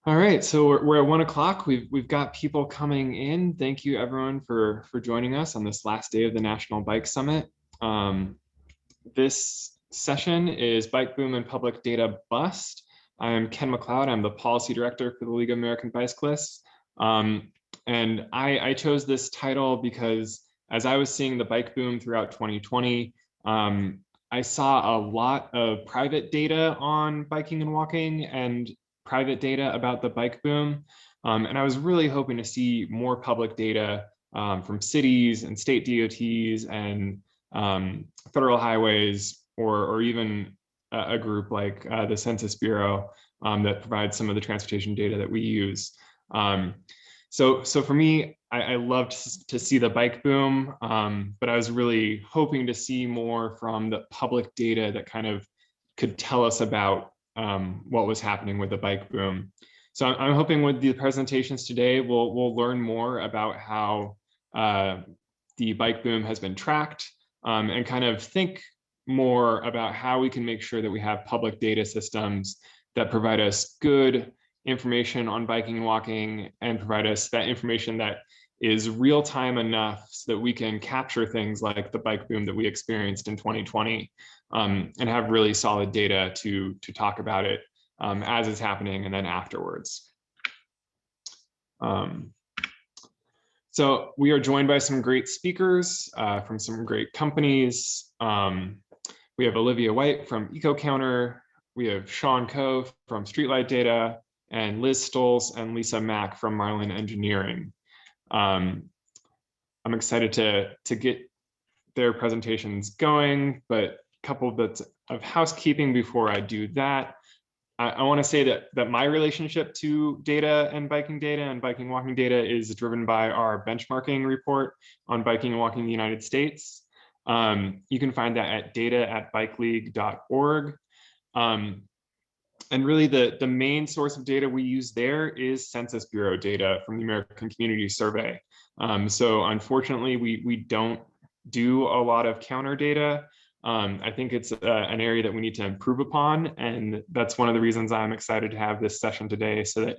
All right, so we're at 1 o'clock. We've got people coming in. Thank you everyone for joining us on this last day of the National Bike Summit. This session is Bike Boom and Public Data Bust. I'm Ken McLeod. I'm the policy director for the League of American Bicyclists. And I chose this title because as I was seeing the bike boom throughout 2020, I saw a lot of private data on biking and walking and private data about the bike boom. And I was really hoping to see more public data from cities and state DOTs and federal highways, or even a group like the Census Bureau that provides some of the transportation data that we use. So for me, I loved to see the bike boom, but I was really hoping to see more from the public data that kind of could tell us about what was happening with the bike boom. So I'm hoping with the presentations today, we'll learn more about how the bike boom has been tracked, and kind of think more about how we can make sure that we have public data systems that provide us good information on biking and walking and provide us that information that is real time enough so that we can capture things like the bike boom that we experienced in 2020, and have really solid data to talk about it as it's happening and then afterwards. So we are joined by some great speakers from some great companies. We have Olivia White from EcoCounter. We have Sean Coe from Streetlight Data, and Liz Stolz and Lisa Maack from Marlin Engineering. I'm excited to get their presentations going, but a couple of bits of housekeeping before I do that. I want to say that my relationship to data and biking walking data is driven by our benchmarking report on biking and walking in the United States. You can find that at data@bikeleague.org. And really the main source of data we use there is Census Bureau data from the American Community Survey. So unfortunately, we don't do a lot of counter data. I think it's an area that we need to improve upon. And that's one of the reasons I'm excited to have this session today, so that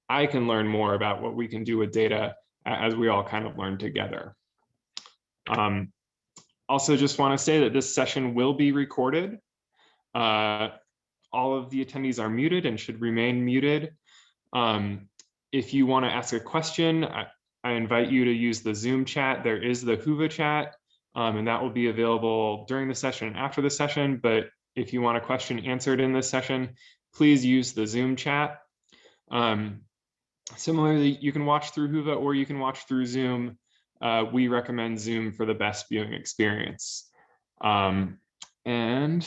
I can learn more about what we can do with data as we all kind of learn together. Also just want to say that this session will be recorded. All of the attendees are muted and should remain muted. If you want to ask a question, I invite you to use the Zoom chat. There is the Whova chat, and that will be available during the session and after the session. But if you want a question answered in this session, please use the Zoom chat. Similarly, you can watch through Whova or you can watch through Zoom. We recommend Zoom for the best viewing experience. And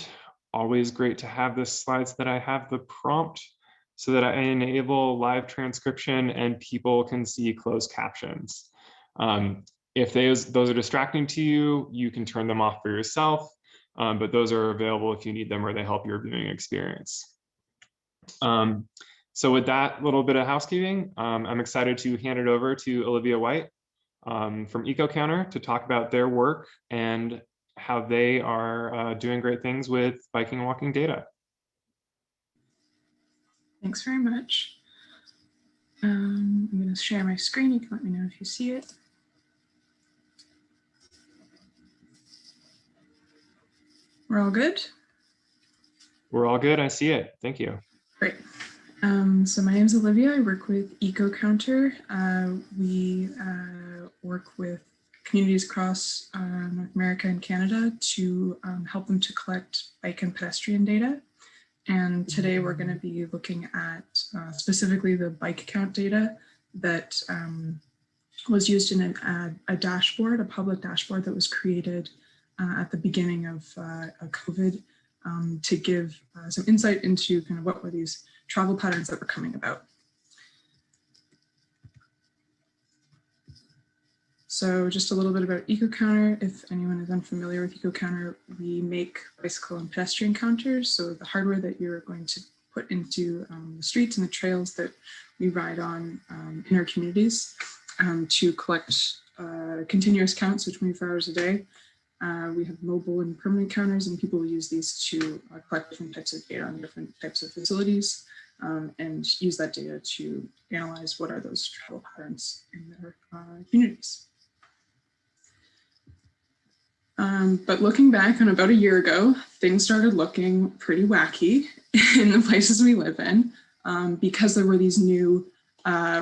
always great to have the slides that I have the prompt so that I enable live transcription and people can see closed captions. If those are distracting to you, you can turn them off for yourself, but those are available if you need them or they help your viewing experience. So with that little bit of housekeeping, I'm excited to hand it over to Olivia White from EcoCounter to talk about their work and how they are doing great things with biking and walking data. Thanks very much. I'm going to share my screen. You can let me know if you see it. We're all good? We're all good. I see it. Thank you. Great. So my name is Olivia. I work with EcoCounter. We work with communities across North America and Canada to help them to collect bike and pedestrian data. And today we're going to be looking at specifically the bike count data that was used in a dashboard, a public dashboard that was created at the beginning of COVID to give some insight into kind of what were these travel patterns that were coming about. So just a little bit about EcoCounter. If anyone is unfamiliar with EcoCounter, we make bicycle and pedestrian counters. So the hardware that you're going to put into the streets and the trails that we ride on in our communities to collect continuous counts, so 24 hours a day. We have mobile and permanent counters, and people use these to collect different types of data on different types of facilities. and use that data to analyze what are those travel patterns in their communities. But looking back on about a year ago, things started looking pretty wacky in the places we live in, because there were these new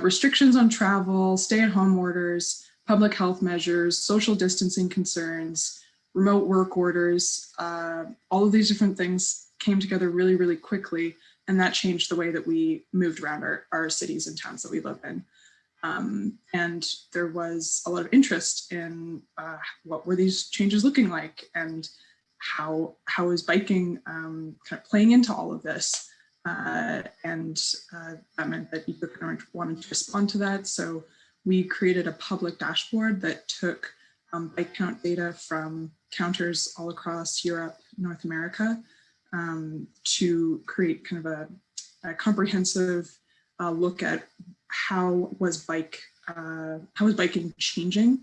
restrictions on travel, stay-at-home orders, public health measures, social distancing concerns, remote work orders. All of these different things came together really, really quickly, and that changed the way that we moved around our cities and towns that we live in. And there was a lot of interest in what were these changes looking like, and how is biking kind of playing into all of this. That meant that EcoCounter wanted to respond to that. So we created a public dashboard that took bike count data from counters all across Europe, North America, to create kind of a comprehensive look at how was biking changing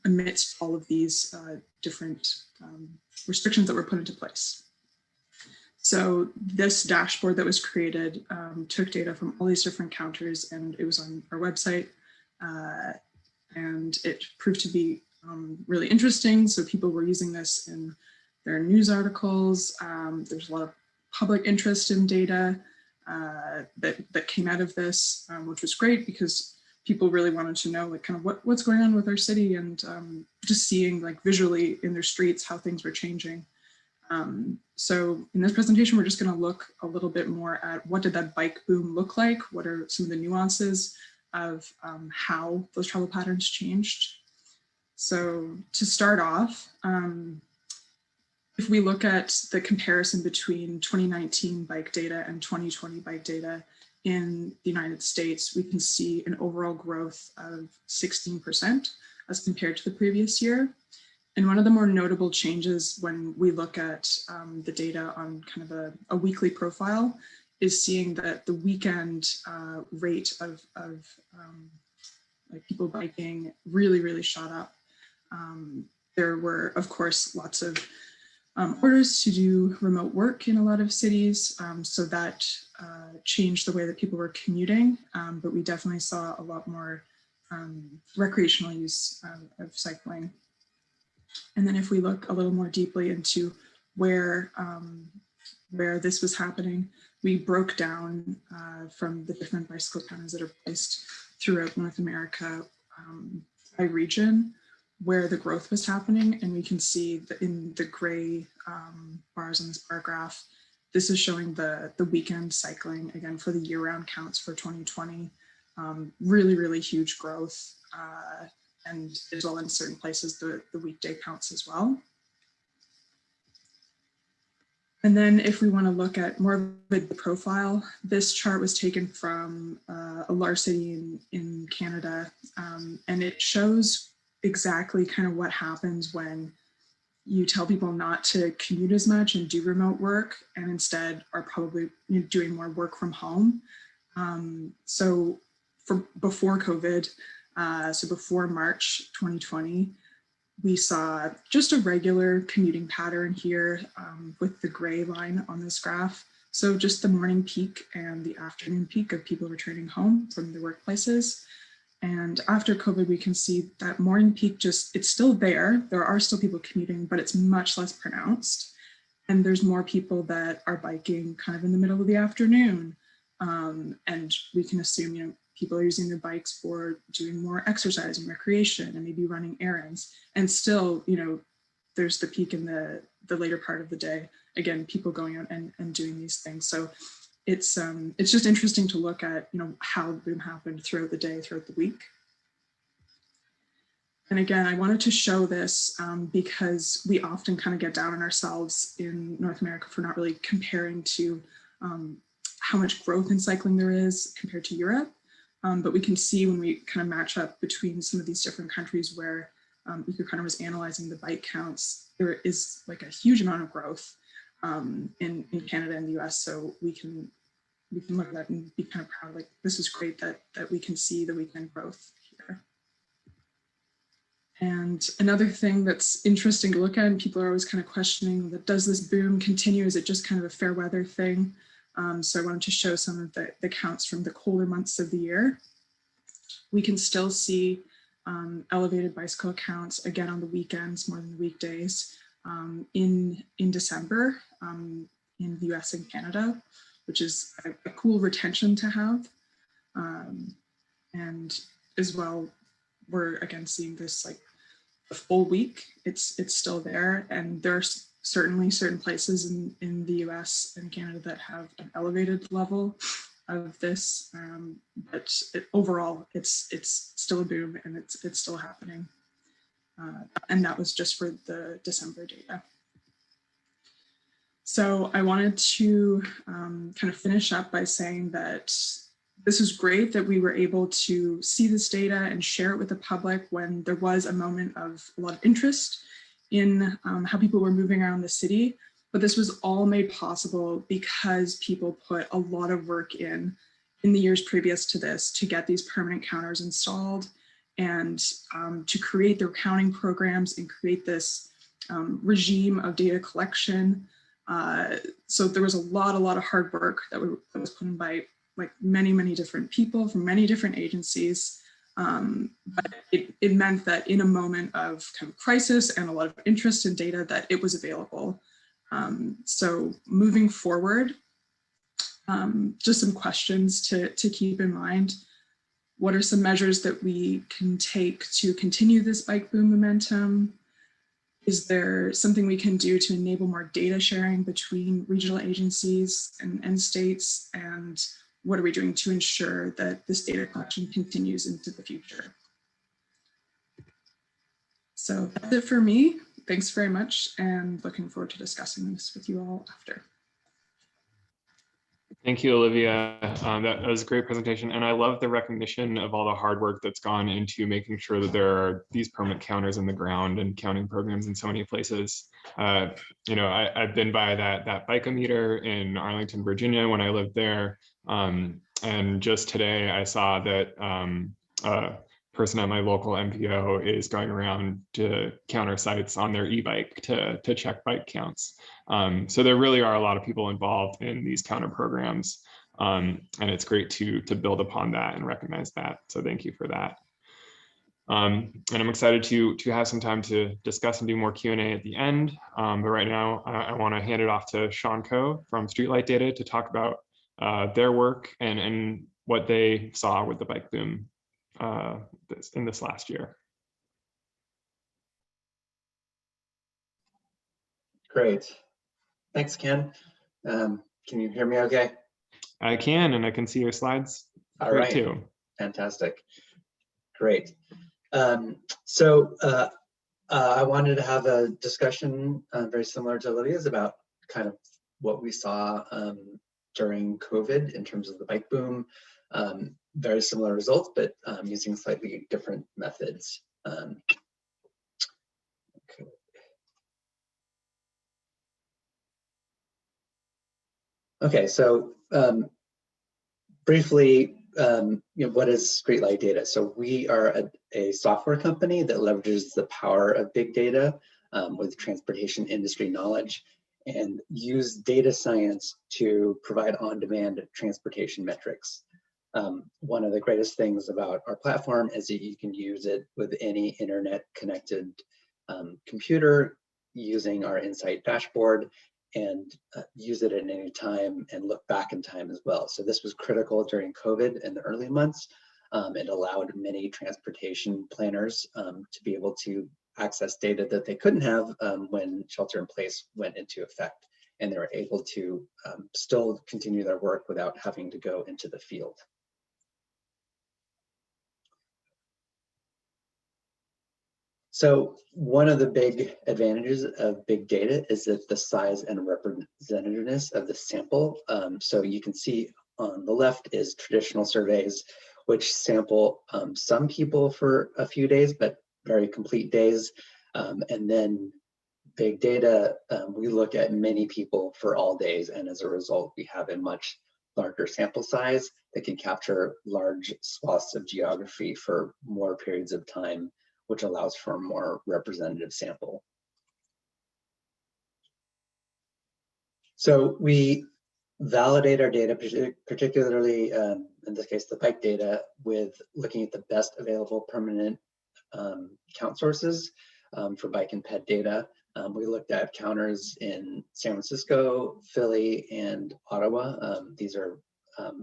amidst all of these different restrictions that were put into place. So this dashboard that was created took data from all these different counters, and it was on our website, and it proved to be really interesting. So people were using this in their news articles. There's a lot of public interest in data that came out of this, which was great because people really wanted to know like kind of what's going on with our city, and just seeing like visually in their streets how things were changing. So in this presentation, we're just going to look a little bit more at what did that bike boom look like? What are some of the nuances of how those travel patterns changed? So to start off, if we look at the comparison between 2019 bike data and 2020 bike data in the United States, we can see an overall growth of 16% as compared to the previous year. And one of the more notable changes when we look at the data on kind of a weekly profile is seeing that the weekend rate of like people biking really, really shot up. There were, of course, lots of orders to do remote work in a lot of cities. So that changed the way that people were commuting, but we definitely saw a lot more recreational use of cycling. And then if we look a little more deeply into where this was happening, we broke down from the different bicycle counters that are placed throughout North America by region where the growth was happening. And we can see that in the gray bars on this bar graph, this is showing the weekend cycling, again, for the year-round counts for 2020. Really, really huge growth. And as well in certain places, the weekday counts as well. And then if we want to look at more of the profile, this chart was taken from a large city in Canada, and it shows exactly kind of what happens when you tell people not to commute as much and do remote work, and instead are probably doing more work from home. So before COVID, so before March 2020, we saw just a regular commuting pattern here with the gray line on this graph. So just the morning peak and the afternoon peak of people returning home from their workplaces. And after COVID, we can see that morning peak it's still there. There are still people commuting, but it's much less pronounced. And there's more people that are biking kind of in the middle of the afternoon. And we can assume, people are using their bikes for doing more exercise and recreation and maybe running errands. And still, there's the peak in the later part of the day. Again, people going out and doing these things. So it's just interesting to look at, how the boom happened throughout the day, throughout the week. And again, I wanted to show this because we often kind of get down on ourselves in North America for not really comparing to how much growth in cycling there is compared to Europe. But we can see when we kind of match up between some of these different countries where EcoCounter was analyzing the bike counts, there is like a huge amount of growth in Canada and the US. So we can look at that and be kind of proud, like this is great that we can see the weekend growth here. And another thing that's interesting to look at, and people are always kind of questioning that, does this boom continue? Is it just kind of a fair weather thing? So I wanted to show some of the counts from the colder months of the year. We can still see elevated bicycle counts again on the weekends more than the weekdays in December in the US and Canada, which is a cool retention to have. And as well, we're again seeing this like a full week, it's still there. And there's certainly certain places in the US and Canada that have an elevated level of this, but overall, it's still a boom and it's still happening. And that was just for the December data. So I wanted to kind of finish up by saying that this is great that we were able to see this data and share it with the public when there was a moment of a lot of interest in how people were moving around the city. But this was all made possible because people put a lot of work in the years previous to this to get these permanent counters installed and to create their counting programs and create this regime of data collection. So there was a lot of hard work that was put in by like many different people from many different agencies. But it meant that in a moment of kind of crisis and a lot of interest in data that it was available. So moving forward, just some questions to keep in mind. What are some measures that we can take to continue this bike boom momentum? Is there something we can do to enable more data sharing between regional agencies and states? And what are we doing to ensure that this data collection continues into the future? So that's it for me. Thanks very much, and looking forward to discussing this with you all after. Thank you, Olivia. That was a great presentation. And I love the recognition of all the hard work that's gone into making sure that there are these permanent counters in the ground and counting programs in so many places. You know, I've been by that bike-o-meter in Arlington, Virginia when I lived there. And just today I saw that person at my local MPO is going around to counter sites on their e-bike to check bike counts. So there really are a lot of people involved in these counter programs. And it's great to build upon that and recognize that. So thank you for that. And I'm excited to have some time to discuss and do more Q&A at the end. But right now I want to hand it off to Sean Coe from Streetlight Data to talk about their work and what they saw with the bike boom in this last year. Great. Thanks, Ken. Can you hear me okay? I can, and I can see your slides. All right. Too. Fantastic. Great. I wanted to have a discussion very similar to Olivia's about kind of what we saw during COVID in terms of the bike boom. Very similar results, but using slightly different methods. Okay. Okay, so briefly, what is Streetlight Data? So we are a software company that leverages the power of big data with transportation industry knowledge and use data science to provide on-demand transportation metrics. One of the greatest things about our platform is that you can use it with any internet-connected computer using our Insight dashboard and use it at any time and look back in time as well. So this was critical during COVID in the early months. It allowed many transportation planners to be able to access data that they couldn't have when shelter in place went into effect. And they were able to still continue their work without having to go into the field. So one of the big advantages of big data is that the size and representativeness of the sample. So you can see on the left is traditional surveys, which sample some people for a few days, but very complete days. And then big data, we look at many people for all days. And as a result, we have a much larger sample size that can capture large swaths of geography for more periods of time, which allows for a more representative sample. So we validate our data, particularly in this case, the bike data, with looking at the best available permanent count sources for bike and ped data. We looked at counters in San Francisco, Philly, and Ottawa. These are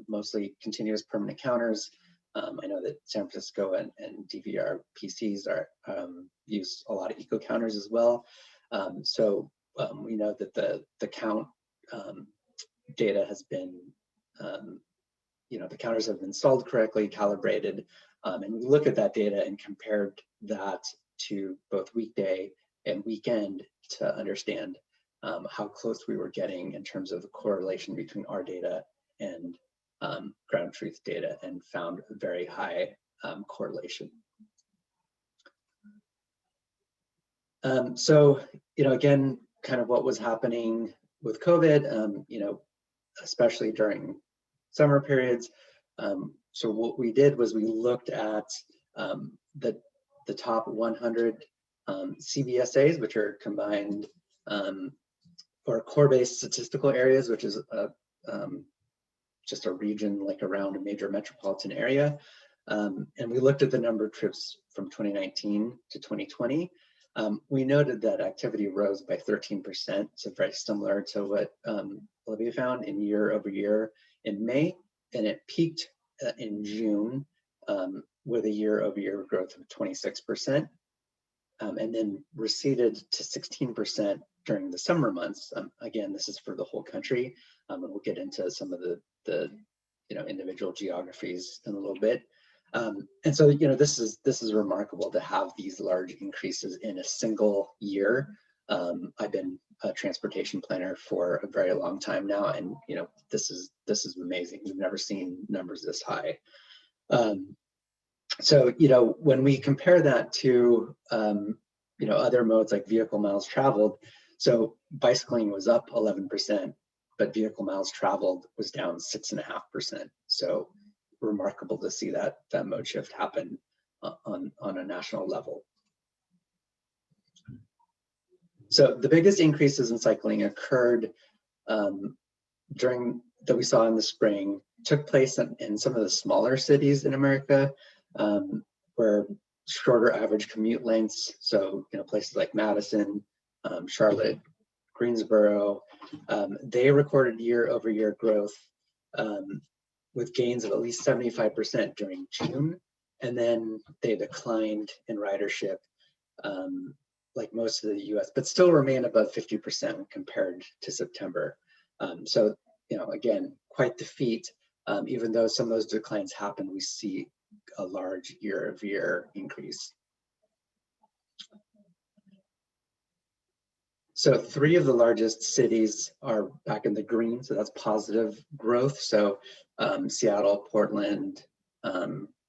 mostly continuous permanent counters. I know that San Francisco and DVR PCs are use a lot of eco counters as well. So we know that the count data has been, the counters have been installed correctly, calibrated, and we look at that data and compared that to both weekday and weekend to understand how close we were getting in terms of the correlation between our data and ground truth data, and found a very high correlation. So, again, kind of what was happening with COVID, especially during summer periods. So what we did was we looked at the top 100 CBSAs, which are combined or core-based statistical areas, which is just a region like around a major metropolitan area. And we looked at the number of trips from 2019 to 2020. We noted that activity rose by 13%, so very similar to what Olivia found in year over year in May, and it peaked in June with a year over year growth of 26%, and then receded to 16% during the summer months. Again, this is for the whole country, and we'll get into some of the individual geographies in a little bit. And so, this is remarkable to have these large increases in a single year. I've been a transportation planner for a very long time now, and this is amazing. We've never seen numbers this high. So when we compare that to other modes like vehicle miles traveled, so bicycling was up 11%, but vehicle miles traveled was down 6.5%. So remarkable to see that mode shift happen on a national level. So the biggest increases in cycling occurred that we saw in the spring, took place in some of the smaller cities in America, where shorter average commute lengths, so places like Madison, Charlotte, Greensboro, they recorded year over year growth with gains of at least 75% during June, and then they declined in ridership like most of the US, but still remain above 50% when compared to September. So, again, quite the feat. Even though some of those declines happen, we see a large year-over-year increase. So 3 of the largest cities are back in the green, so that's positive growth. So Seattle, Portland,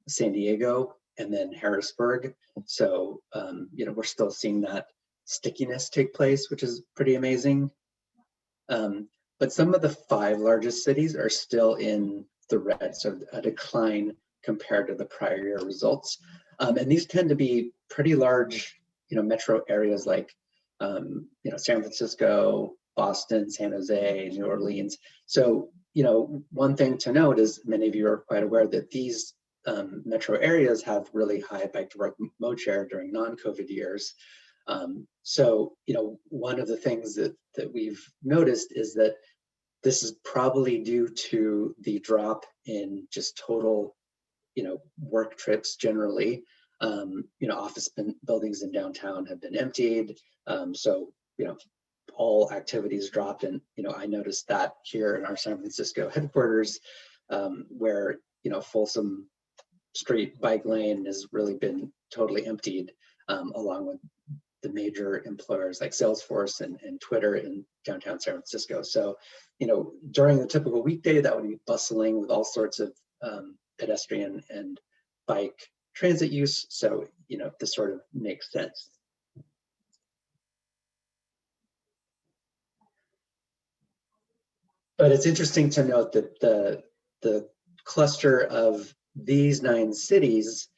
San Diego, and then Harrisburg. So, we're still seeing that stickiness take place, which is pretty amazing. But some of the 5 largest cities are still in the red, so a decline compared to the prior year results. And these tend to be pretty large, metro areas like, San Francisco, Boston, San Jose, New Orleans. So, one thing to note is many of you are quite aware that these metro areas have really high bike to work mode share during non-COVID years. So, one of the things that we've noticed is that this is probably due to the drop in just total, work trips generally. Office buildings in downtown have been emptied. So, all activities dropped. And, I noticed that here in our San Francisco headquarters, where, Folsom Street bike lane has really been totally emptied, along with the major employers like Salesforce and Twitter in downtown San Francisco. So, during the typical weekday, that would be bustling with all sorts of pedestrian and bike transit use. So, this sort of makes sense. But it's interesting to note that the cluster of these 9 cities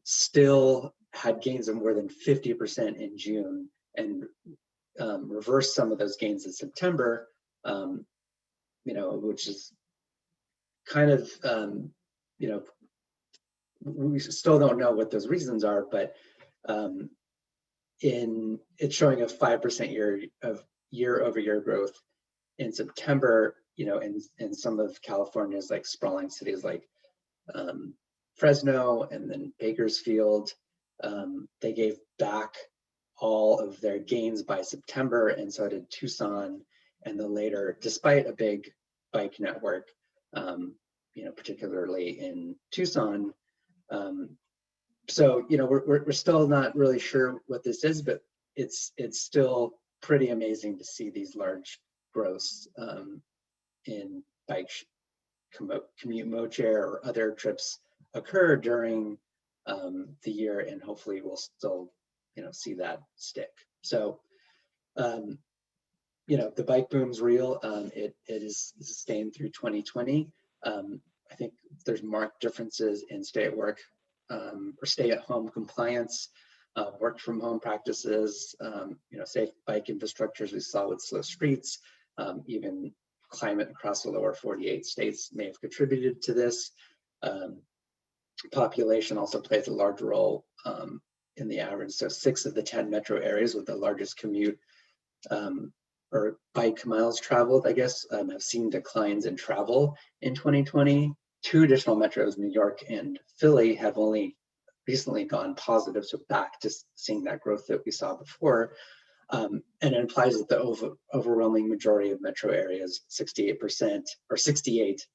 still had gains of more than 50% in June, and reversed some of those gains in September, which is kind of, we still don't know what those reasons are, but it's showing a 5% year-over-year growth in September, in some of California's like sprawling cities like Fresno and then Bakersfield. They gave back all of their gains by September, and so did Tucson, and then later, despite a big bike network, particularly in Tucson. So we're still not really sure what this is, but it's still pretty amazing to see these large growths in bike commute mode share or other trips occur during the year, and hopefully we'll still see that stick. So the bike boom's real. It is sustained through 2020. I think there's marked differences in stay-at-work or stay-at-home compliance, work from home practices, safe bike infrastructures we saw with slow streets, even climate across the lower 48 states may have contributed to this. Population also plays a large role in the average. So 6 of the 10 metro areas with the largest commute or bike miles traveled, I guess, have seen declines in travel in 2020. 2 additional metros, New York and Philly, have only recently gone positive, so back to seeing that growth that we saw before. And it implies that the overwhelming majority of metro areas, 68% or 68,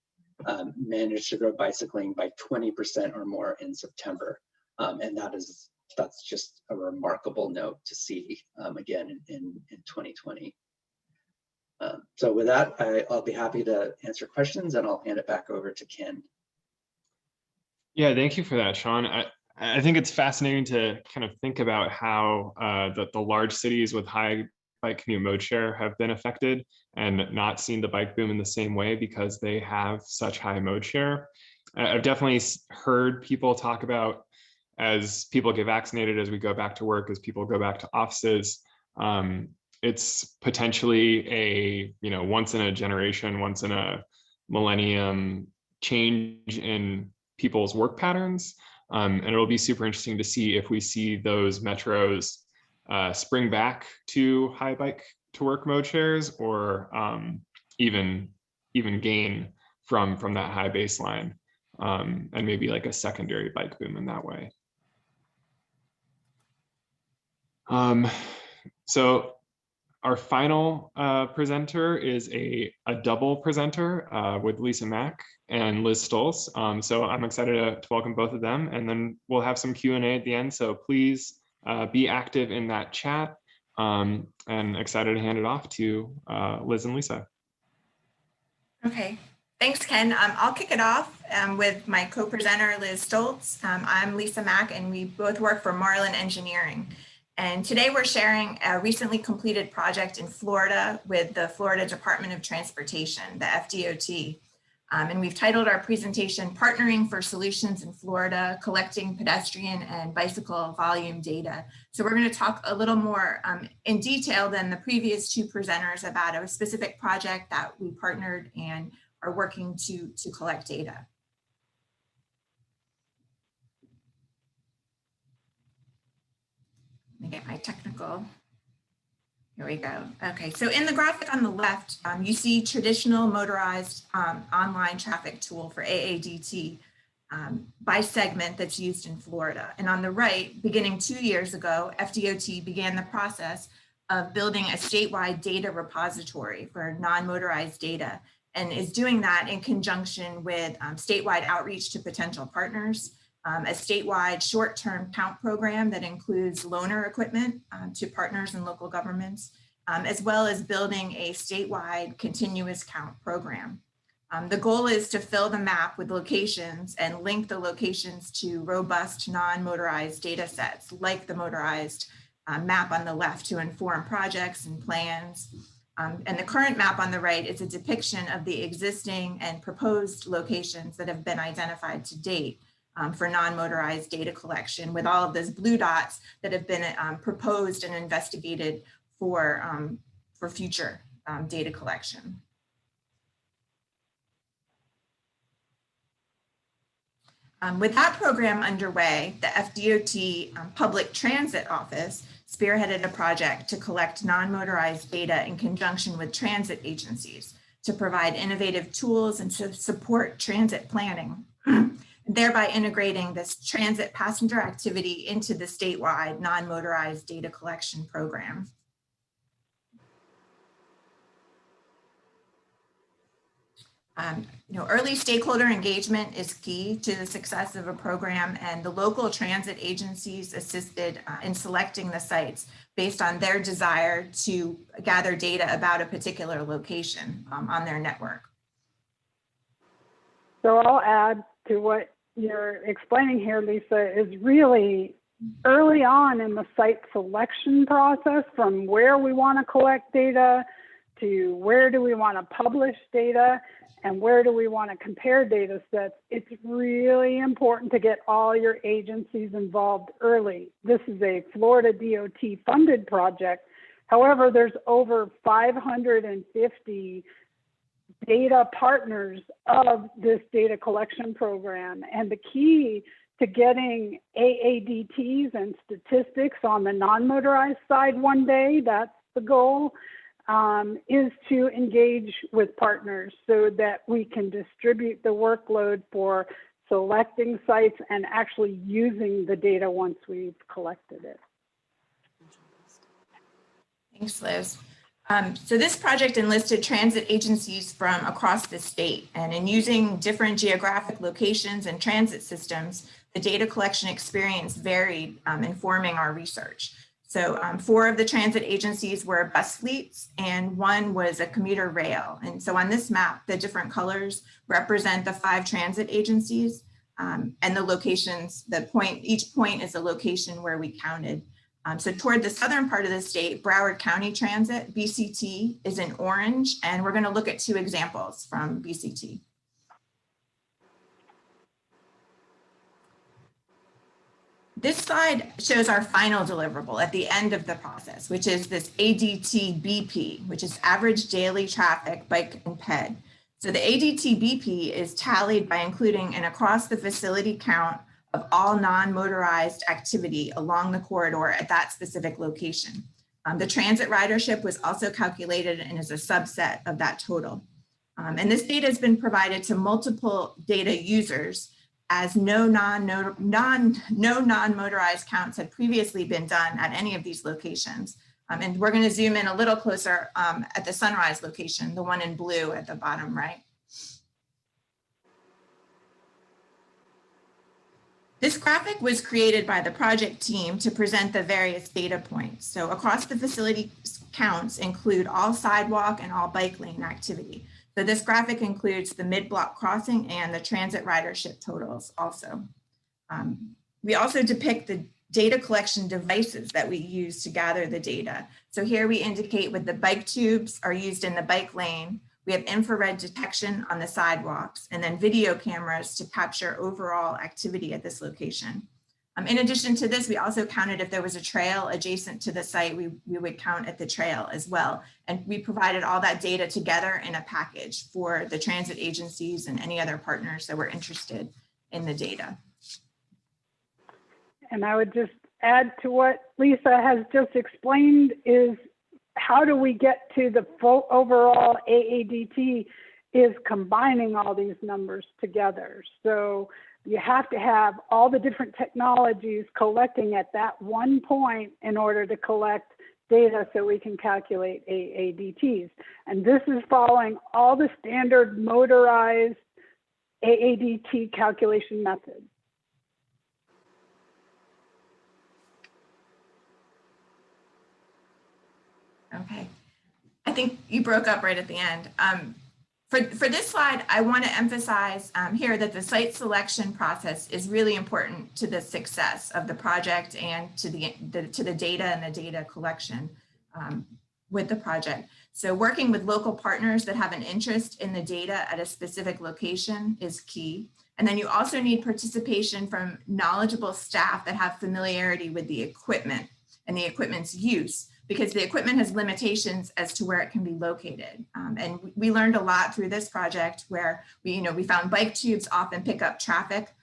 managed to grow bicycling by 20% or more in September. And that's just a remarkable note to see again in 2020. So with that, I'll be happy to answer questions, and I'll hand it back over to Ken. Yeah, thank you for that, Sean. I think it's fascinating to kind of think about how the large cities with high bike commute mode share have been affected and not seen the bike boom in the same way because they have such high mode share. I've definitely heard people talk about, as people get vaccinated, as we go back to work, as people go back to offices, it's potentially a once in a generation, once in a millennium change in people's work patterns. And it'll be super interesting to see if we see those metros spring back to high bike to work mode shares, or even gain from that high baseline, and maybe like a secondary bike boom in that way. So our final presenter is a double presenter with Lisa Maack and Liz Stolz. So I'm excited to welcome both of them, and then we'll have some Q&A at the end. So please be active in that chat, and excited to hand it off to Liz and Lisa. Okay, thanks, Ken. I'll kick it off with my co-presenter, Liz Stolz. I'm Lisa Maack, and we both work for Marlin Engineering. And today we're sharing a recently completed project in Florida with the Florida Department of Transportation, the FDOT. And we've titled our presentation, Partnering for Solutions in Florida, Collecting Pedestrian and Bicycle Volume Data. So we're going to talk a little more in detail than the previous 2 presenters about a specific project that we partnered and are working to collect data. Let me get my technical. Here we go. Okay, so in the graphic on the left, you see traditional motorized online traffic tool for AADT by segment that's used in Florida. And on the right, beginning 2 years ago, FDOT began the process of building a statewide data repository for non-motorized data, and is doing that in conjunction with statewide outreach to potential partners, a statewide short-term count program that includes loaner equipment to partners and local governments, as well as building a statewide continuous count program. The goal is to fill the map with locations and link the locations to robust non-motorized data sets, like the motorized map on the left, to inform projects and plans. And the current map on the right is a depiction of the existing and proposed locations that have been identified to date for non-motorized data collection, with all of those blue dots that have been proposed and investigated for future data collection. With that program underway, the FDOT Public Transit Office spearheaded a project to collect non-motorized data in conjunction with transit agencies to provide innovative tools and to support transit planning, thereby integrating this transit passenger activity into the statewide non-motorized data collection program. Early stakeholder engagement is key to the success of a program, and the local transit agencies assisted in selecting the sites based on their desire to gather data about a particular location on their network. So I'll add to what you're explaining here, Lisa, is really early on in the site selection process, from where we want to collect data to where do we want to publish data and where do we want to compare data sets. It's really important to get all your agencies involved early. This is a Florida DOT funded project. However, there's over 550 data partners of this data collection program. And the key to getting AADTs and statistics on the non-motorized side one day, that's the goal, is to engage with partners so that we can distribute the workload for selecting sites and actually using the data once we've collected it. Thanks, Liz. So this project enlisted transit agencies from across the state, and in using different geographic locations and transit systems, the data collection experience varied, informing our research. So 4 of the transit agencies were bus fleets and 1 was a commuter rail. And so on this map, the different colors represent the 5 transit agencies and the locations, each point is a location where we counted. So toward the southern part of the state, Broward County Transit, BCT, is in orange, and we're going to look at 2 examples from BCT. This slide shows our final deliverable at the end of the process, which is this ADT BP, which is average daily traffic, bike and ped. So the ADT BP is tallied by including an across the facility count of all non-motorized activity along the corridor at that specific location. The transit ridership was also calculated and is a subset of that total. And this data has been provided to multiple data users, as no non-motorized counts had previously been done at any of these locations. And we're going to zoom in a little closer at the Sunrise location, the one in blue at the bottom right. This graphic was created by the project team to present the various data points. So across the facility counts include all sidewalk and all bike lane activity. So this graphic includes the mid-block crossing and the transit ridership totals also. We also depict the data collection devices that we use to gather the data. So here we indicate what the bike tubes are used in the bike lane. We have infrared detection on the sidewalks and then video cameras to capture overall activity at this location. In addition to this, we also counted if there was a trail adjacent to the site, we would count at the trail as well. And we provided all that data together in a package for the transit agencies and any other partners that were interested in the data. And I would just add to what Lisa has just explained is how do we get to the full overall AADT is combining all these numbers together. So you have to have all the different technologies collecting at that one point in order to collect data so we can calculate AADTs. And this is following all the standard motorized AADT calculation methods. Okay, I think you broke up right at the end. For this slide, I want to emphasize here that the site selection process is really important to the success of the project and to the data and the data collection with the project. So working with local partners that have an interest in the data at a specific location is key. And then you also need participation from knowledgeable staff that have familiarity with the equipment and the equipment's use, because the equipment has limitations as to where it can be located. And we learned a lot through this project where we found bike tubes often pick up traffic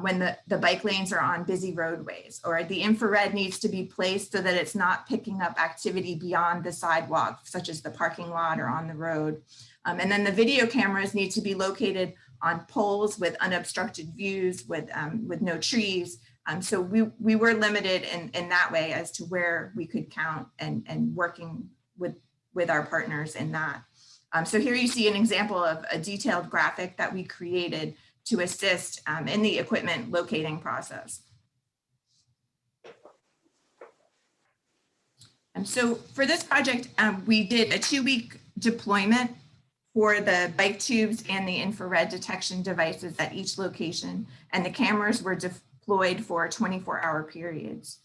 when the bike lanes are on busy roadways, or the infrared needs to be placed so that it's not picking up activity beyond the sidewalk, such as the parking lot or on the road. And then the video cameras need to be located on poles with unobstructed views, with no trees. So we were limited in that way as to where we could count and working with our partners in that. So here you see an example of a detailed graphic that we created to assist in the equipment locating process. So for this project, we did a 2-week deployment for the bike tubes and the infrared detection devices at each location, and the cameras were deployed for 24-hour periods.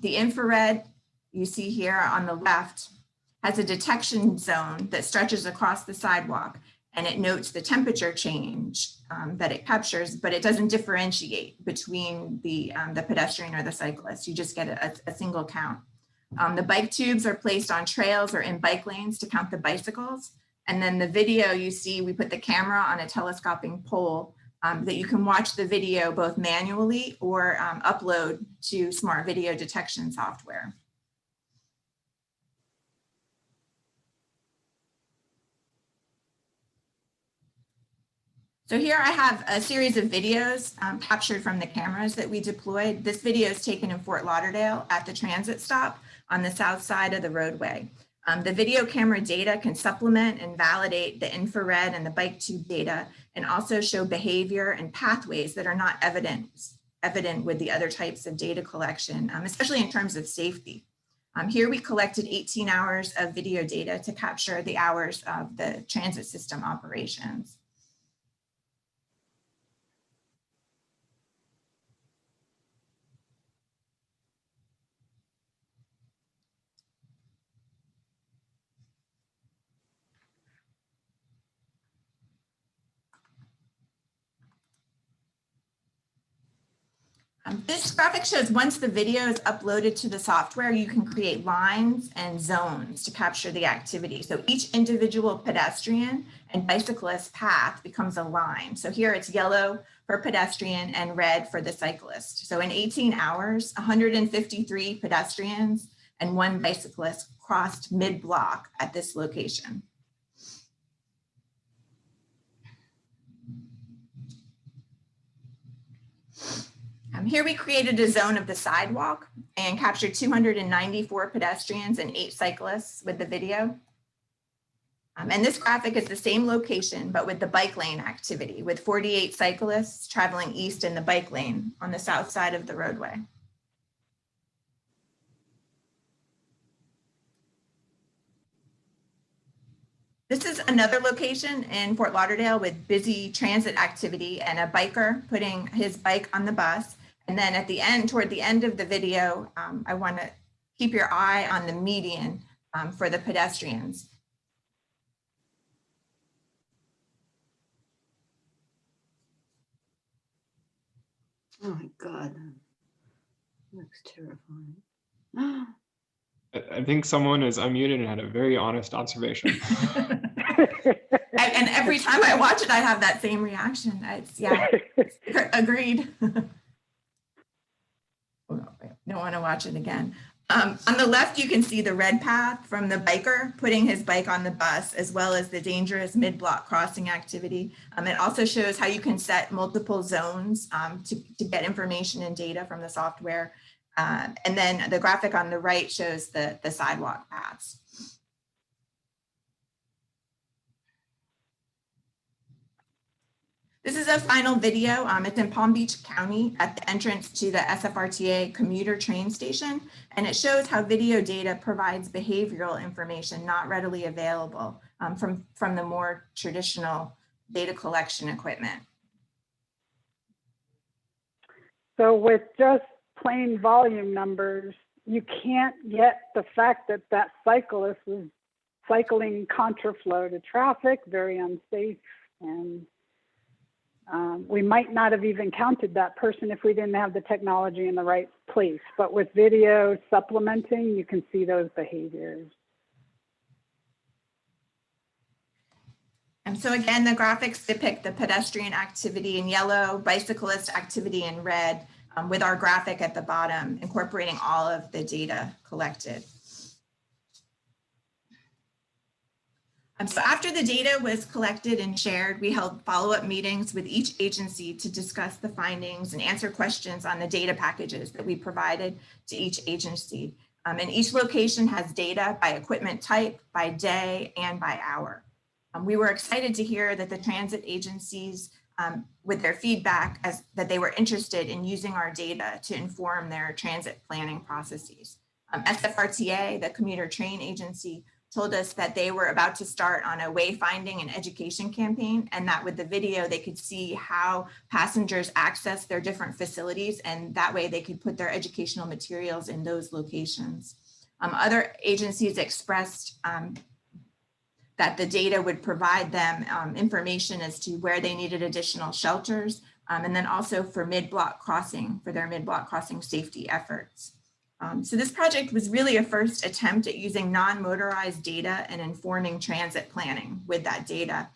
The infrared you see here on the left has a detection zone that stretches across the sidewalk, and it notes the temperature change that it captures, but it doesn't differentiate between the pedestrian or the cyclist. You just get a single count. The bike tubes are placed on trails or in bike lanes to count the bicycles. And then the video you see, we put the camera on a telescoping pole that you can watch the video both manually or upload to smart video detection software. So here I have a series of videos captured from the cameras that we deployed. This video is taken in Fort Lauderdale at the transit stop on the south side of the roadway. The video camera data can supplement and validate the infrared and the bike tube data, and also show behavior and pathways that are not evident with the other types of data collection, especially in terms of safety. Here we collected 18 hours of video data to capture the hours of the transit system operations. This graphic shows once the video is uploaded to the software, you can create lines and zones to capture the activity. So each individual pedestrian and bicyclist path becomes a line. So here it's yellow for pedestrian and red for the cyclist. So in 18 hours, 153 pedestrians and 1 bicyclist crossed mid-block at this location. Here we created a zone of the sidewalk and captured 294 pedestrians and 8 cyclists with the video. And this graphic is the same location, but with the bike lane activity, with 48 cyclists traveling east in the bike lane on the south side of the roadway. This is another location in Fort Lauderdale with busy transit activity and a biker putting his bike on the bus. And then at the end, toward the end of the video, I want to keep your eye on the median for the pedestrians. Oh my God, looks terrifying. I think someone is unmuted and had a very honest observation. And every time I watch it, I have that same reaction. Yeah, agreed. Don't want to watch it again. On the left, you can see the red path from the biker putting his bike on the bus, as well as the dangerous mid-block crossing activity. It also shows how you can set multiple zones to get information and data from the software. And then the graphic on the right shows the sidewalk paths. This is a final video. It's in Palm Beach County at the entrance to the SFRTA commuter train station. And it shows how video data provides behavioral information not readily available from the more traditional data collection equipment. So with just plain volume numbers, you can't get the fact that that cyclist was cycling contraflow to traffic, very unsafe, and we might not have even counted that person if we didn't have the technology in the right place. But with video supplementing, you can see those behaviors. And so again, the graphics depict the pedestrian activity in yellow, bicyclist activity in red, with our graphic at the bottom, incorporating all of the data collected. So after the data was collected and shared, we held follow-up meetings with each agency to discuss the findings and answer questions on the data packages that we provided to each agency. And each location has data by equipment type, by day, and by hour. We were excited to hear that the transit agencies, with their feedback, that they were interested in using our data to inform their transit planning processes. SFRTA, the commuter train agency, told us that they were about to start on a wayfinding and education campaign, and that with the video, they could see how passengers access their different facilities, and that way they could put their educational materials in those locations. Other agencies expressed that the data would provide them information as to where they needed additional shelters, and then also for mid-block crossing, for their mid-block crossing safety efforts. So this project was really a first attempt at using non-motorized data and informing transit planning with that data.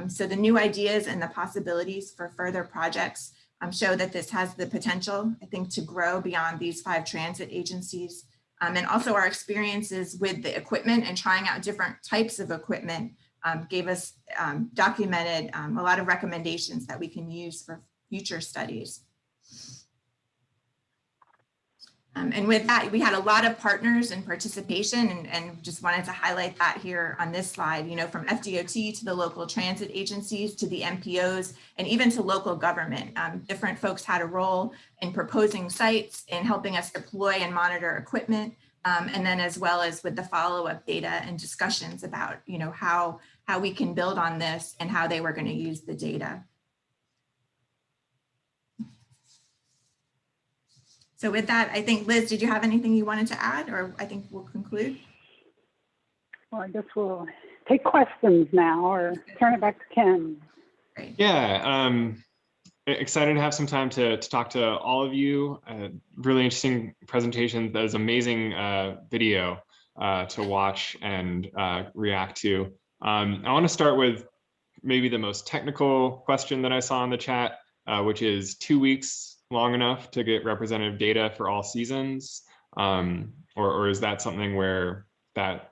So the new ideas and the possibilities for further projects show that this has the potential, I think, to grow beyond these 5 transit agencies. And also our experiences with the equipment and trying out different types of equipment gave us documented a lot of recommendations that we can use for future studies. And with that, we had a lot of partners and participation, and just wanted to highlight that here on this slide, from FDOT to the local transit agencies to the MPOs and even to local government. Different folks had a role in proposing sites, in helping us deploy and monitor equipment, and then as well as with the follow-up data and discussions about how we can build on this and how they were going to use the data. So with that, I think, Liz, did you have anything you wanted to add, or I think we'll conclude? Well, I guess we'll take questions now or turn it back to Ken. Great. Yeah, excited to have some time to talk to all of you. Really interesting presentation. That was amazing video to watch and react to. I want to start with maybe the most technical question that I saw in the chat, which is 2 weeks long enough to get representative data for all seasons, or is that something where that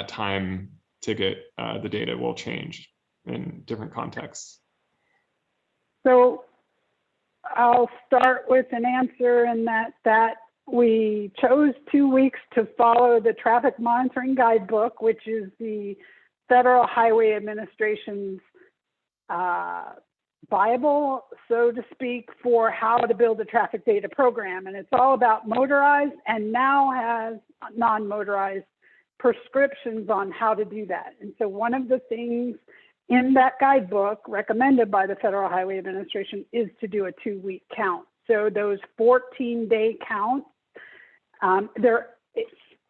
time to get the data will change in different contexts? So I'll start with an answer in that we chose 2 weeks to follow the traffic monitoring guidebook, which is the Federal Highway Administration's Bible, so to speak, for how to build a traffic data program. And it's all about motorized and now has non-motorized prescriptions on how to do that. And so one of the things in that guidebook recommended by the Federal Highway Administration is to do a 2-week count. So those 14-day counts, there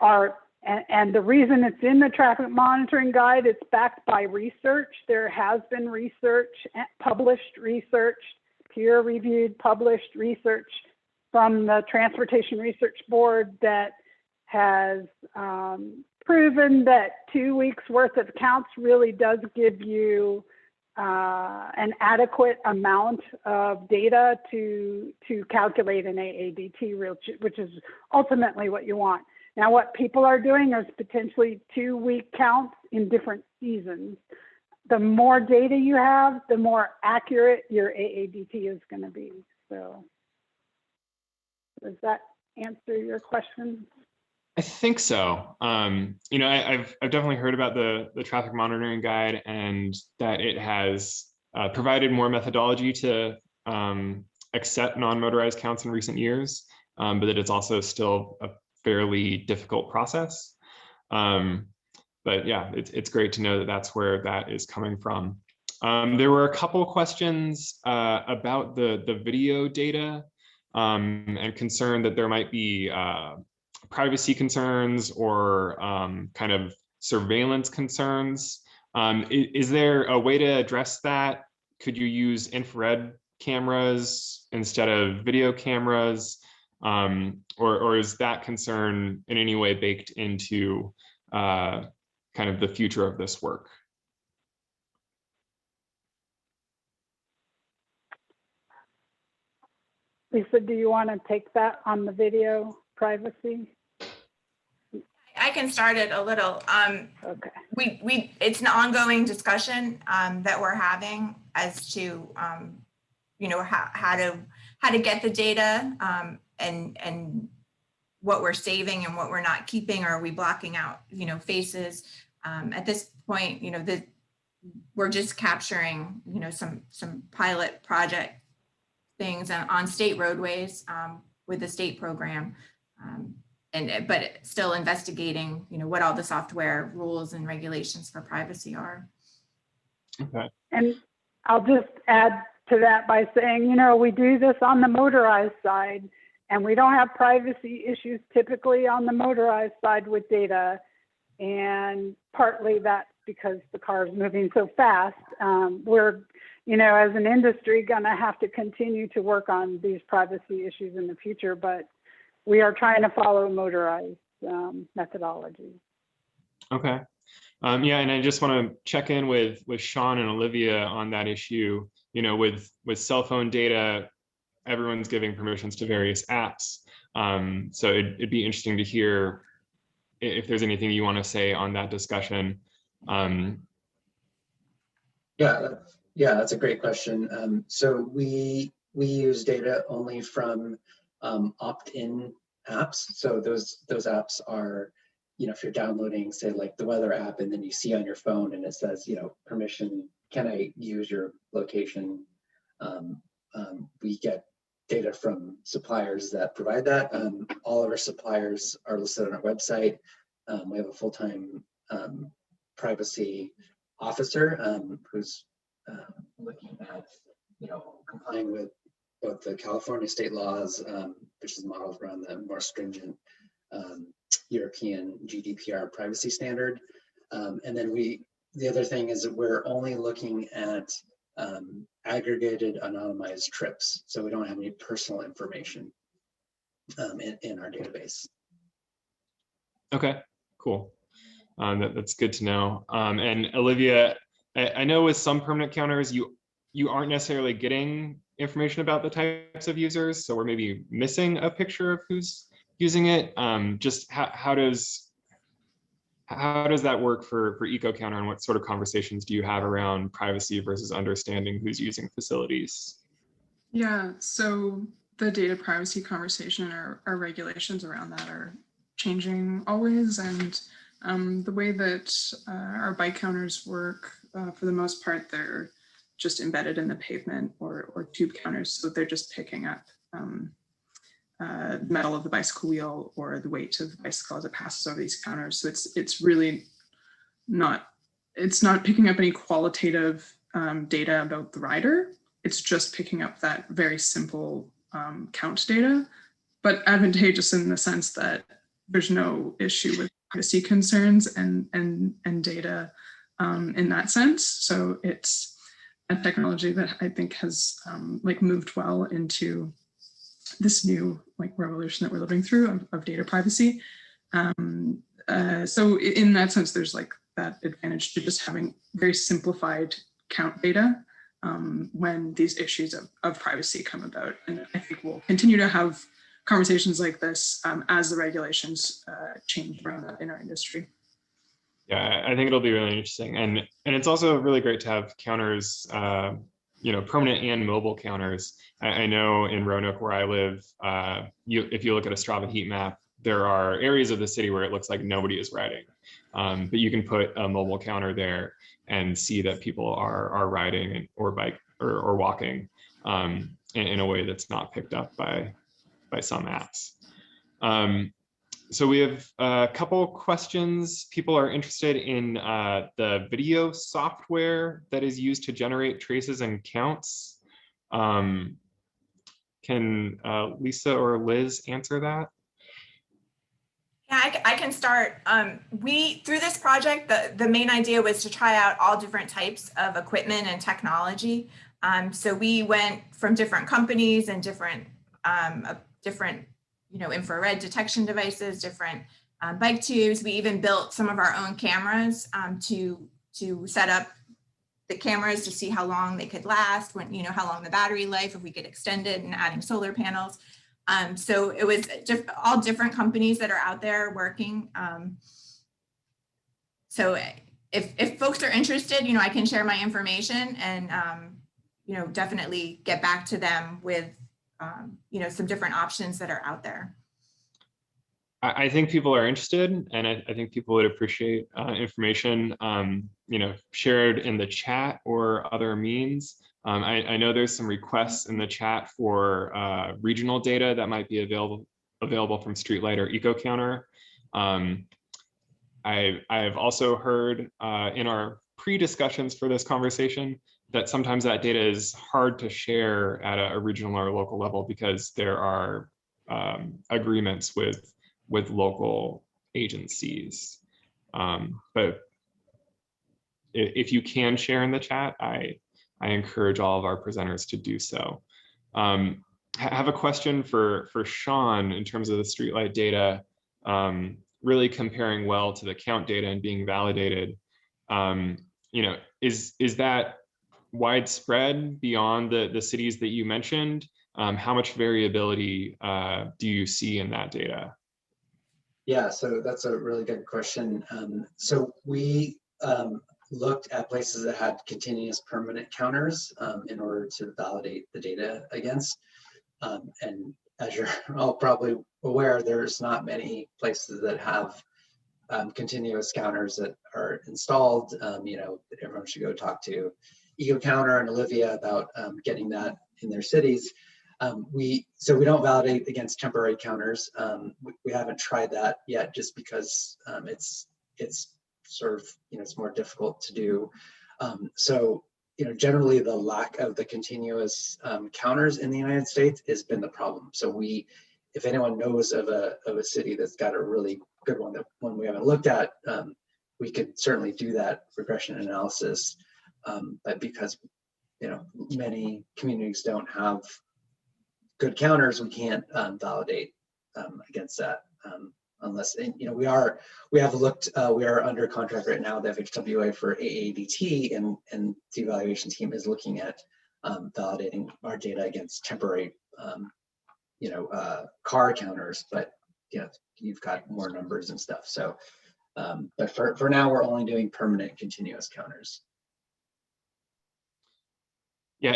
are, and the reason it's in the traffic monitoring guide, it's backed by research. There has been research, published research, peer-reviewed published research from the Transportation Research Board that has proven that 2 weeks worth of counts really does give you an adequate amount of data to calculate an AADT, which is ultimately what you want. Now, what people are doing is potentially 2-week counts in different seasons. The more data you have, the more accurate your AADT is going to be. So does that answer your question? I think so. I've definitely heard about the traffic monitoring guide and that it has provided more methodology to accept non-motorized counts in recent years, but that it's also still a fairly difficult process. But yeah, it's great to know that that's where that is coming from. There were a couple of questions about the video data and concern that there might be privacy concerns or kind of surveillance concerns. Is there a way to address that? Could you use infrared cameras instead of video cameras? Or is that concern in any way baked into kind of the future of this work? Lisa, do you want to take that on the video privacy? I can start it a little. Okay. It's an ongoing discussion that we're having as to you know, how to get the data and what we're saving and what we're not keeping. Are we blocking out, you know, faces? At this point, you know, we're just capturing, you know, some pilot project things on state roadways with the state program. But still investigating, you know, what all the software rules and regulations for privacy are. Okay. And I'll just add to that by saying, you know, we do this on the motorized side, and we don't have privacy issues typically on the motorized side with data. And partly that's because the car is moving so fast. We're, you know, as an industry, gonna have to continue to work on these privacy issues in the future, but we are trying to follow motorized methodology. Okay. Yeah, and I just want to check in with Sean and Olivia on that issue. You know, with cell phone data, everyone's giving permissions to various apps. So it'd be interesting to hear if there's anything you want to say on that discussion. Yeah, that's a great question. So we use data only from opt-in apps. So those apps are, you know, if you're downloading, say, like the weather app, and then you see on your phone and it says, you know, permission, can I use your location? We get data from suppliers that provide that. All of our suppliers are listed on our website. We have a full-time privacy officer who's looking at, you know, complying with both the California state laws, which is modeled around the more stringent European GDPR privacy standard. And then the other thing is that we're only looking at aggregated anonymized trips. So we don't have any personal information in our database. Okay, cool. That's good to know. And Olivia, I know with some permanent counters, you aren't necessarily getting information about the types of users, so we're maybe missing a picture of who's using it. Just how does that work for EcoCounter, and what sort of conversations do you have around privacy versus understanding who's using facilities? Yeah, so the data privacy conversation, our regulations around that are changing always, and the way that our bike counters work, for the most part, they're just embedded in the pavement or tube counters, so they're just picking up metal of the bicycle wheel or the weight of the bicycle as it passes over these counters. So it's really not picking up any qualitative data about the rider. It's just picking up that very simple count data, but advantageous in the sense that there's no issue with privacy concerns and data in that sense. So it's a technology that I think has like moved well into this new like revolution that we're living through of data privacy. So in that sense, there's like that advantage to just having very simplified count data when these issues of privacy come about. And I think we'll continue to have conversations like this as the regulations change around that in our industry. Yeah, I think it'll be really interesting, and it's also really great to have counters, you know, permanent and mobile counters. I know in Roanoke, where I live, if you look at a Strava heat map, there are areas of the city where it looks like nobody is riding, but you can put a mobile counter there and see that people are riding or bike or walking in a way that's not picked up by some apps. So we have a couple questions. People are interested in the video software that is used to generate traces and counts. Can Lisa or Liz answer that? Yeah, I can start. Through this project, the main idea was to try out all different types of equipment and technology. So we went from different companies and different you know, infrared detection devices, different bike tubes. We even built some of our own cameras to set up the cameras to see how long they could last, when, you know, how long the battery life, if we could extend it, and adding solar panels. So it was just all different companies that are out there working. So if folks are interested, you know, I can share my information and, you know, definitely get back to them with, you know, some different options that are out there. I think people are interested, and I think people would appreciate information, you know, shared in the chat or other means. I know there's some requests in the chat for regional data that might be available from Streetlight or EcoCounter. I've also heard in our pre-discussions for this conversation that sometimes that data is hard to share at a regional or local level because there are agreements with local agencies. But if you can share in the chat, I encourage all of our presenters to do so. I have a question for Sean in terms of the Streetlight data, really comparing well to the count data and being validated. You know, is that widespread beyond the cities that you mentioned? How much variability do you see in that data? Yeah, so that's a really good question. So we looked at places that had continuous permanent counters in order to validate the data against. And as you're all probably aware, there's not many places that have continuous counters that are installed. You know, everyone should go talk to EcoCounter and Olivia about getting that in their cities. So we don't validate against temporary counters. We haven't tried that yet, just because it's sort of, you know, it's more difficult to do. So, you know, generally the lack of the continuous counters in the United States has been the problem. So if anyone knows of a city that's got a really good one, that one we haven't looked at, we could certainly do that regression analysis. But because, you know, many communities don't have good counters, we can't validate against that unless, you know, we are under contract right now with FHWA for AADT, and the evaluation team is looking at validating our data against temporary, you know, car counters, but you know, you've got more numbers and stuff. So, but for now, we're only doing permanent continuous counters. Yeah,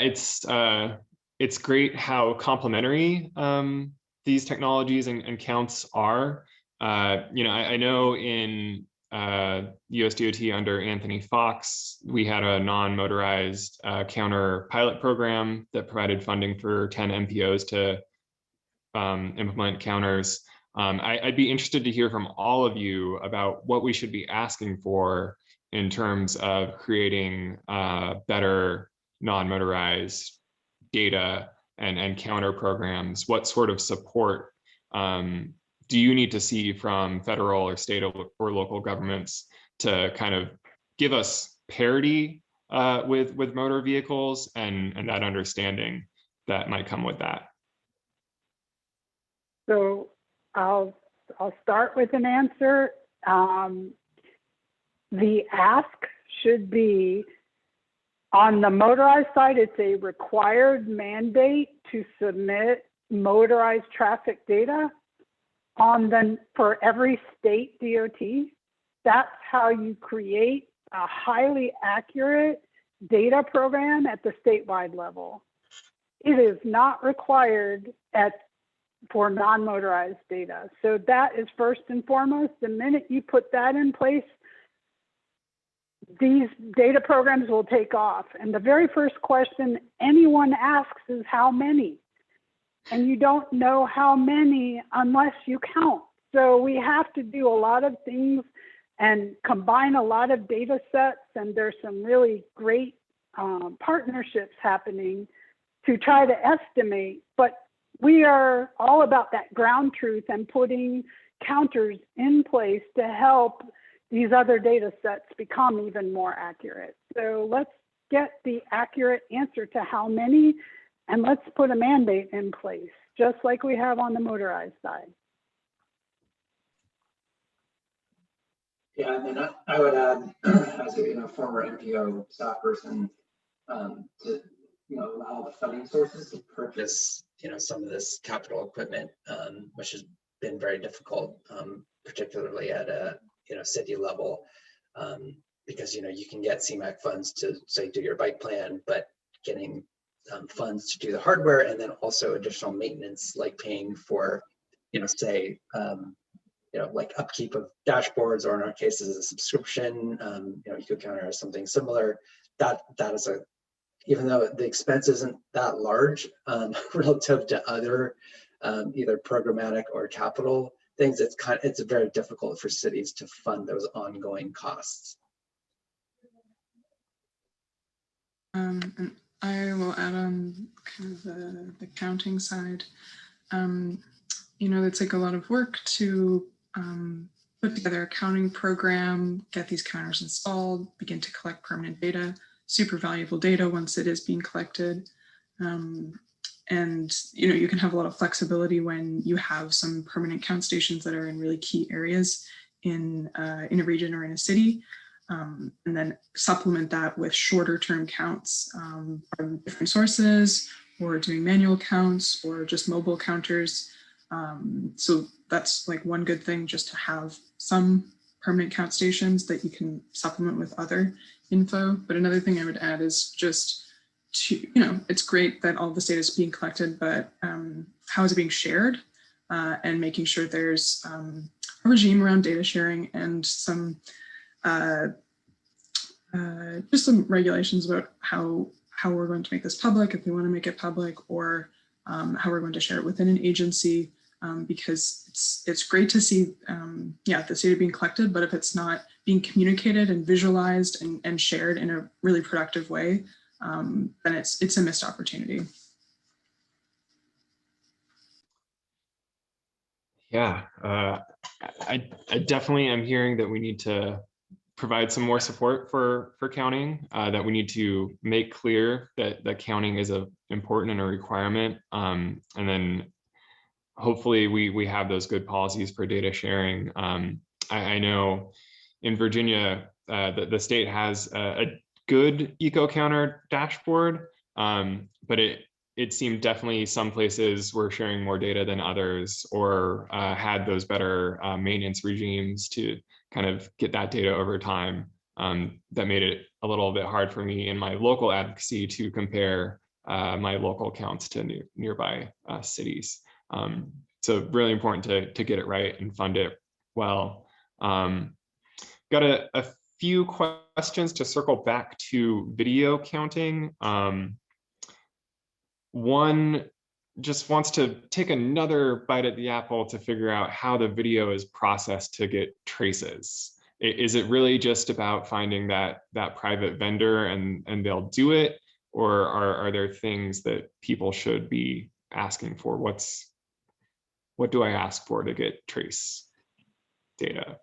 it's great how complementary these technologies and counts are. You know, I know in US DOT under Anthony Fox, we had a non-motorized counter pilot program that provided funding for 10 MPOs to implement counters. I'd be interested to hear from all of you about what we should be asking for in terms of creating better non-motorized data and counter programs. What sort of support do you need to see from federal or state or local governments to kind of give us parity with motor vehicles and that understanding that might come with that? So I'll start with an answer. The ask should be, on the motorized side, it's a required mandate to submit motorized traffic data for every state DOT. That's how you create a highly accurate data program at the statewide level. It is not required for non-motorized data. So that is first and foremost. The minute you put that in place, these data programs will take off. And the very first question anyone asks is how many? And you don't know how many unless you count. So we have to do a lot of things and combine a lot of data sets. And there's some really great partnerships happening to try to estimate. But we are all about that ground truth and putting counters in place to help these other data sets become even more accurate. So let's get the accurate answer to how many, and let's put a mandate in place, just like we have on the motorized side. Yeah, and then I would add, as a former MPO staff person, to allow the funding sources to purchase some of this capital equipment, which has been very difficult, particularly at a city level, because you can get CMAQ funds to say do your bike plan, but getting funds to do the hardware and then also additional maintenance, like paying for say like upkeep of dashboards, or in our case is a subscription, EcoCounter or something similar. That is even though the expense isn't that large relative to other either programmatic or capital things, it's very difficult for cities to fund those ongoing costs. And I will add on kind of the counting side. It's like a lot of work to put together a counting program, get these counters installed, begin to collect permanent data, super valuable data once it is being collected. And you can have a lot of flexibility when you have some permanent count stations that are in really key areas in a region or in a city, and then supplement that with shorter term counts from different sources, or doing manual counts, or just mobile counters. So that's like one good thing, just to have some permanent count stations that you can supplement with other info. But another thing I would add is just to, it's great that all this data is being collected, but how is it being shared? And making sure there's a regime around data sharing and some just some regulations about how we're going to make this public, if we want to make it public, or how we're going to share it within an agency. Because it's great to see, this data being collected, but if it's not being communicated and visualized and shared in a really productive way, then it's a missed opportunity. Yeah, I definitely am hearing that we need to provide some more support for counting, that we need to make clear that counting is important and a requirement, and then hopefully we have those good policies for data sharing. I know in Virginia, the state has a good EcoCounter dashboard, but it seemed definitely some places were sharing more data than others, or had those better maintenance regimes to kind of get that data over time. That made it a little bit hard for me in my local advocacy to compare my local counts to nearby cities. So really important to get it right and fund it well. Got a few questions to circle back to video counting. One just wants to take another bite at the apple to figure out how the video is processed to get traces. Is it really just about finding that private vendor and they'll do it? Or are there things that people should be asking for? What do I ask for to get trace data?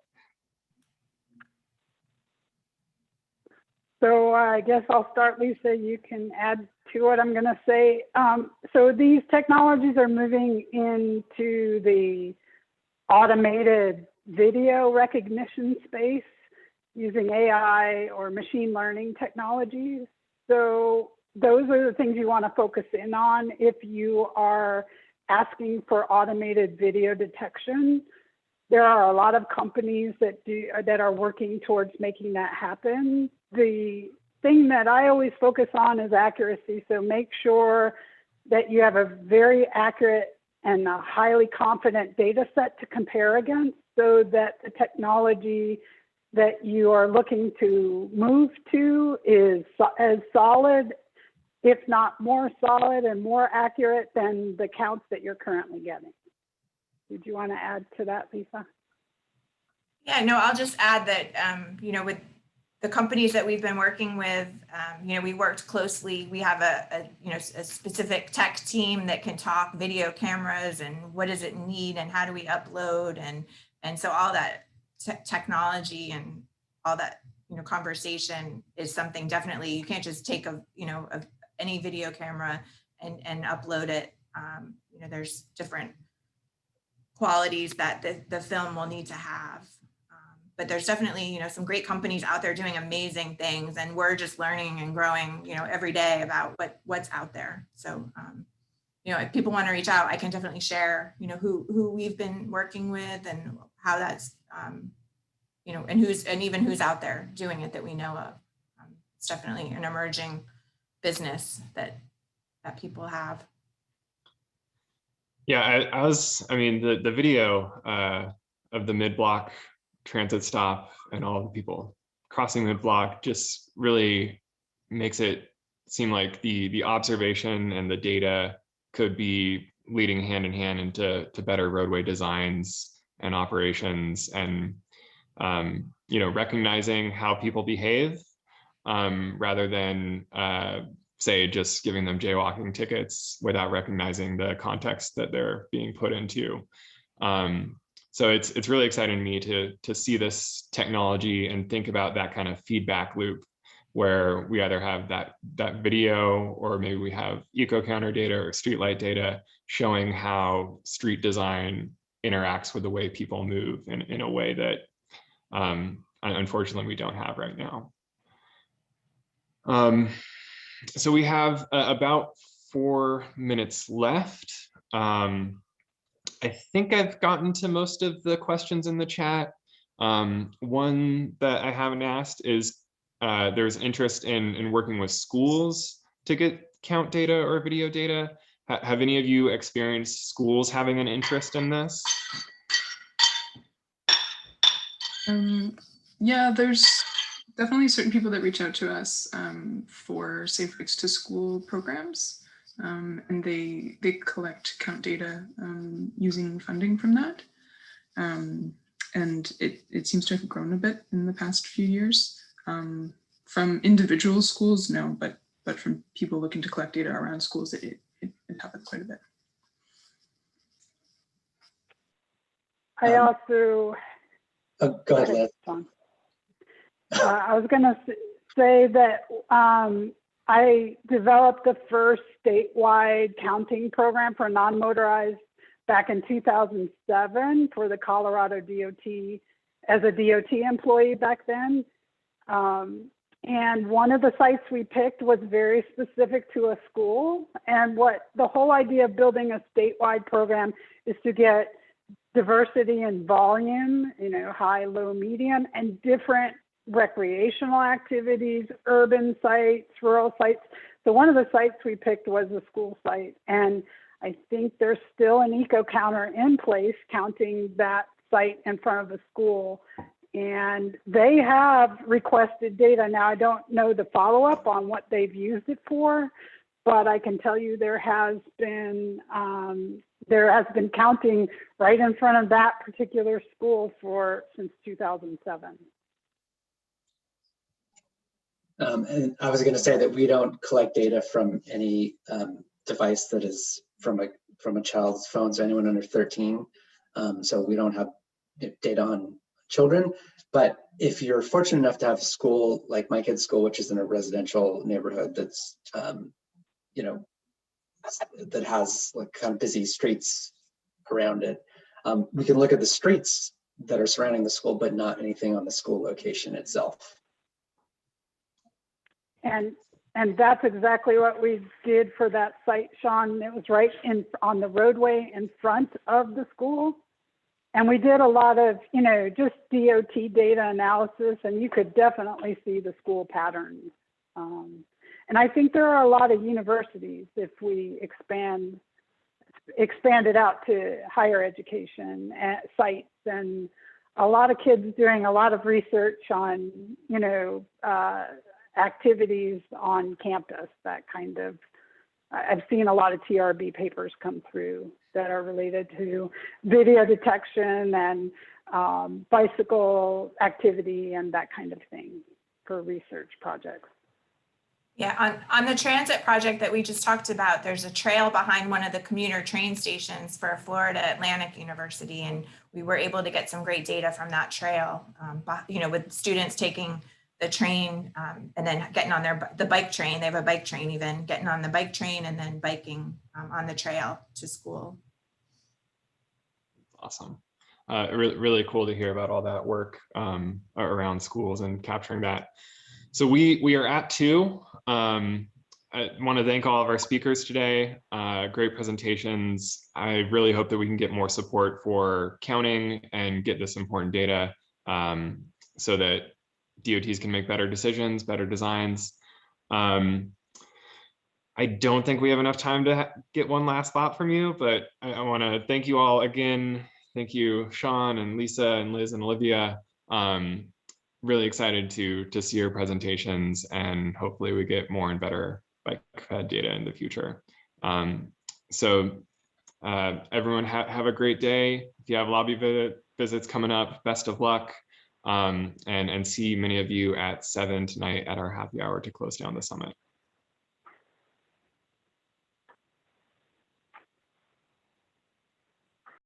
So I guess I'll start, Lisa, you can add to what I'm gonna say. So these technologies are moving into the automated video recognition space using AI or machine learning technologies. So those are the things you wanna focus in on if you are asking for automated video detection. There are a lot of companies that are working towards making that happen. The thing that I always focus on is accuracy. So make sure that you have a very accurate and a highly confident data set to compare against, so that the technology that you are looking to move to is as solid, if not more solid and more accurate than the counts that you're currently getting. Did you want to add to that, Lisa? Yeah, no, I'll just add that, with the companies that we've been working with, we worked closely. We have a specific tech team that can talk video cameras and what does it need and how do we upload, and so all that technology and all that conversation is something definitely you can't just take any video camera and upload it. There's different qualities that the film will need to have. but there's definitely, some great companies out there doing amazing things, and we're just learning and growing, every day about what's out there. So, if people want to reach out, I can definitely share, who we've been working with and how that's, and even who's out there doing it that we know of. It's definitely an emerging business that people have. Yeah, the video of the mid-block transit stop and all the people crossing mid-block just really makes it seem like the observation and the data could be leading hand in hand into better roadway designs and operations, and recognizing how people behave rather than say just giving them jaywalking tickets without recognizing the context that they're being put into. So it's really exciting to me to see this technology and think about that kind of feedback loop, where we either have that video, or maybe we have eco counter data or streetlight data showing how street design interacts with the way people move in a way that unfortunately we don't have right now. So we have about 4 minutes left. I think I've gotten to most of the questions in the chat. One that I haven't asked is there's interest in working with schools to get count data or video data. Have any of you experienced schools having an interest in this? Yeah, there's definitely certain people that reach out to us for Safe Routes to School programs, and they collect count data using funding from that. And it seems to have grown a bit in the past few years. From individual schools, no, but from people looking to collect data around schools, it happens quite a bit. I also... go ahead, Liz. I was going to say that I developed the first statewide counting program for non-motorized back in 2007 for the Colorado DOT as a DOT employee back then. And one of the sites we picked was very specific to a school. And what the whole idea of building a statewide program is to get diversity in volume, high, low, medium, and different recreational activities, urban sites, rural sites. So one of the sites we picked was a school site. And I think there's still an eco counter in place counting that site in front of a school. And they have requested data. Now, I don't know the follow-up on what they've used it for, but I can tell you there has been counting right in front of that particular school since 2007. And I was going to say that we don't collect data from any device that is from a child's phone, so anyone under 13. So we don't have data on children. But if you're fortunate enough to have a school like my kid's school, which is in a residential neighborhood that's that has like kind of busy streets around it, we can look at the streets that are surrounding the school, but not anything on the school location itself. And that's exactly what we did for that site, Sean. It was right on the roadway in front of the school. And we did a lot of, just DOT data analysis, and you could definitely see the school patterns. And I think there are a lot of universities, if we expand it out to higher education sites, and a lot of kids doing a lot of research on, activities on campus, that kind of, I've seen a lot of TRB papers come through that are related to video detection and bicycle activity and that kind of thing for research projects. Yeah, on the transit project that we just talked about, there's a trail behind one of the commuter train stations for Florida Atlantic University, and we were able to get some great data from that trail, with students taking the train and then getting on the bike train. They have a bike train, even getting on the bike train and then biking on the trail to school. Awesome. really cool to hear about all that work around schools and capturing that. So we are at 2. I want to thank all of our speakers today. Great presentations. I really hope that we can get more support for counting and get this important data so that DOTs can make better decisions, better designs. I don't think we have enough time to get one last thought from you, but I want to thank you all again. Thank you, Sean and Lisa and Liz and Olivia. Really excited to see your presentations, and hopefully we get more and better bike fed data in the future. So everyone have a great day. If you have lobby visits coming up, best of luck. And see many of you at 7 tonight at our happy hour to close down the summit.